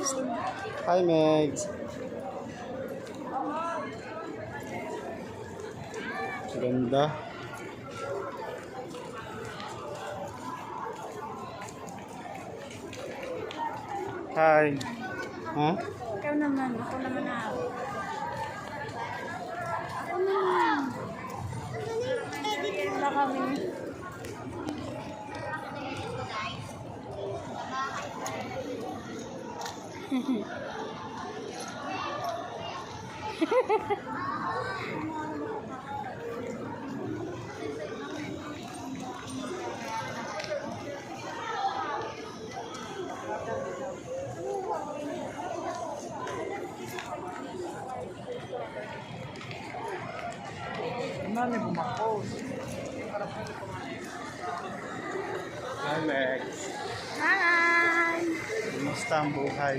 Megs. Hi, Megs. Ganda. Hi. Ha? Ikaw naman, ako naman ako. Ako naman. Wala kami. Mami, bumakos. Hi, Megs. Hi! Kumusta ang buhay?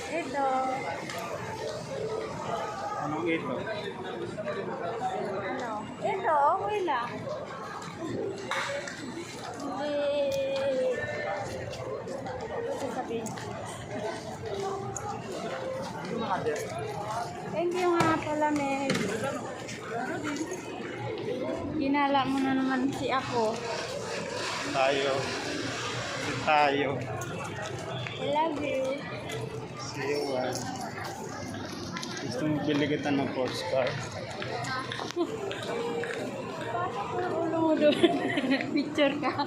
Ito. Anong ito? Ano? Ito, okay lang. Hindi. Ano sasabihin? Thank you nga pala, Meg. Ginala mo na naman si ako. Tayo. Si tayo. I love you. See you, Gusto mo bili kita ng sports car? Pasok mo ulo mo doon. Picture ka.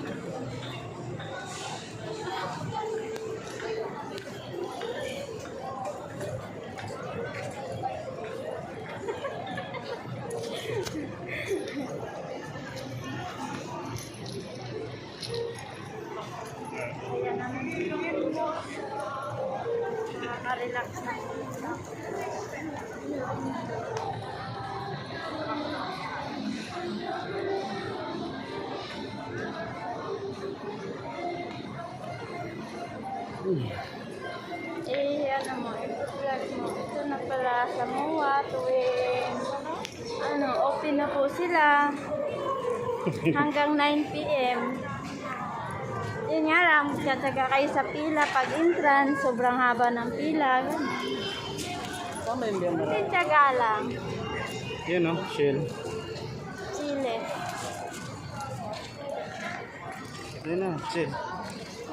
Ayan naman. Nakaka-relax na. Ano mo, i-vlog mo. Ito na pala sa MOA tuwing open na po sila hanggang 9 PM. Yun nga lang, magtsatsaga kayo sa pila pag entrance, sobrang haba ng pila. Tama yung biyan Hindi tsaga lang. Yun o, Shell. Chile. Yun o, Shell.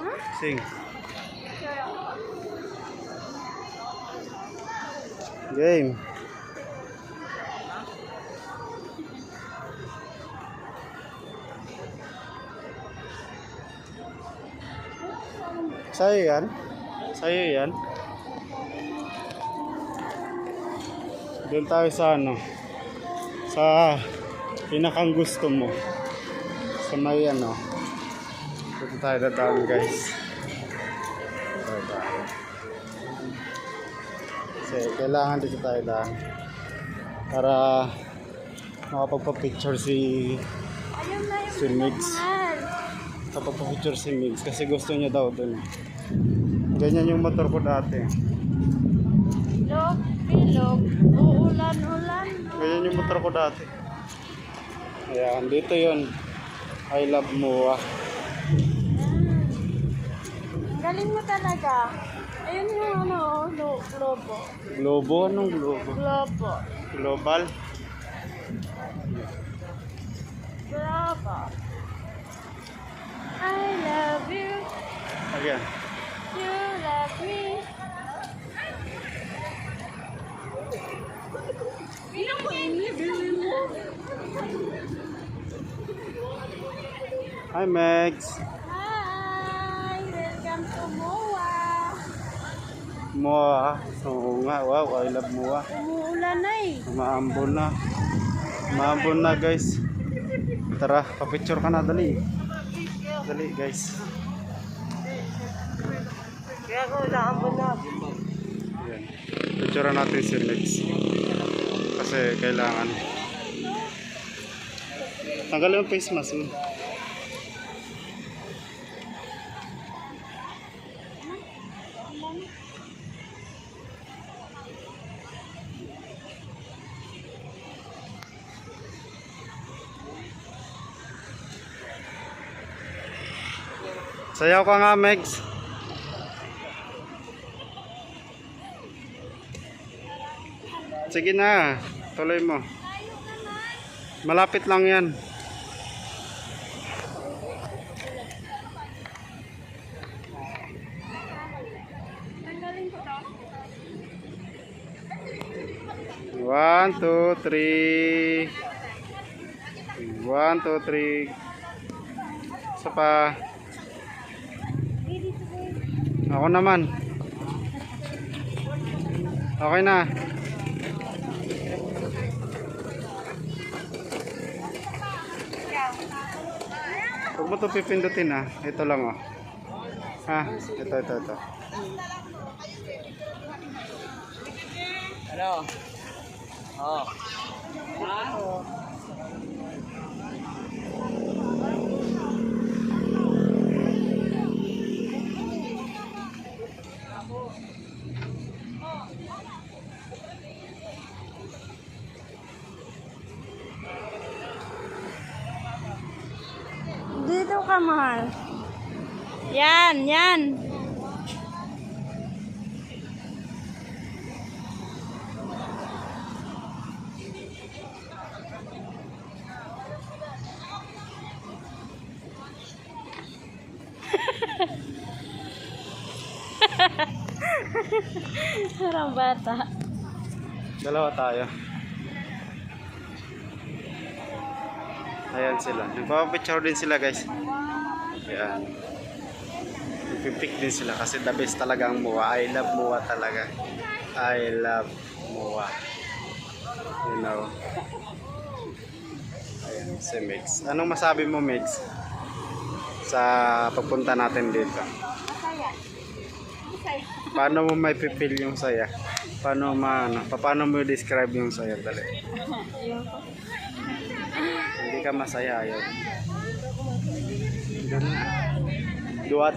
Ha? Sing. Game. Sa'yo yan? Sa'yo yan? Doon tayo sa sa pinakang gusto mo. Sa may Dito tayo dadaan, guys. Kasi kailangan dito tayo daan para makapagpa-picture Ayun na yung si Megs. mahal. Kapag-picture si Megs kasi gusto niya daw dun. Ganyan yung motor ko dati. Bilog, bilog, uulan-ulan. Ganyan yung motor ko dati. Ayan, dito yun. I love MOA. Galing mo talaga. Ayun yung globo. Globo? Anong globo? Globo. Global? Globo. I love you. Ayan. You love me. Hi, Megs. Hi! Welcome to MOA. MOA. Oo nga, wow, I love MOA. Umuulan na eh. Umaambon na. Umaambon na, guys. Tara, papicture ka na, dali. Dali, guys. Kaya ako naambon na. Ayan. Picture natin si Megs. Kasi kailangan. Tanggalin yung face mask. Sayaw ka nga, Megs. Sige na, tuloy mo. Malapit lang yan. One, two, three. 1, 2, 3. Isa pa. Ako naman. Okay na. Huwag mo ito pipindutin ha. Ito lang oh. Ha? Ito. Ano? Oh. Dito ka, mahal. Yan. Parang bata. Dalawa tayo. Ayan sila. Nagpapapicture din sila guys. Ayan. Nagpipik din sila kasi the best talaga ang MUA. I love MUA talaga. I love MUA. You know. Ayan si Megs. Anong masabi mo Megs? Sa pagpunta natin dito. Paano mo may pipil yung saya? Paano mo describe yung saya? Dali. Hindi ka masaya ayaw. Dua.